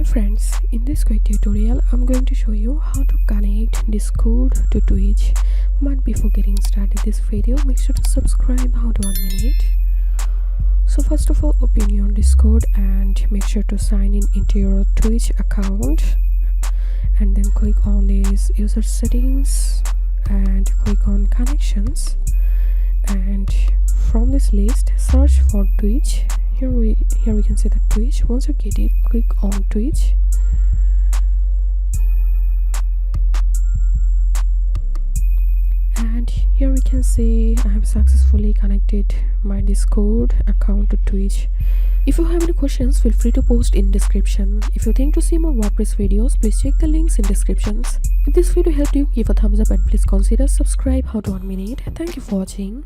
friends, in this quick tutorial I'm going to show you how to connect Discord to Twitch. But before getting started this video, make sure to subscribe. How to 1 minute. So first of all, open your Discord and make sure to sign in into your Twitch account, and then click on this user settings and click on connections, and from this list search for Twitch. Here we can see the Twitch. Once you get it, click on Twitch, and here we can see I have successfully connected my Discord account to Twitch. If you have any questions, feel free to post in description. If you think to see more WordPress videos, please check the links in descriptions. If this video helped you, give a thumbs up and please consider subscribe. How to 1 minute. Thank you for watching.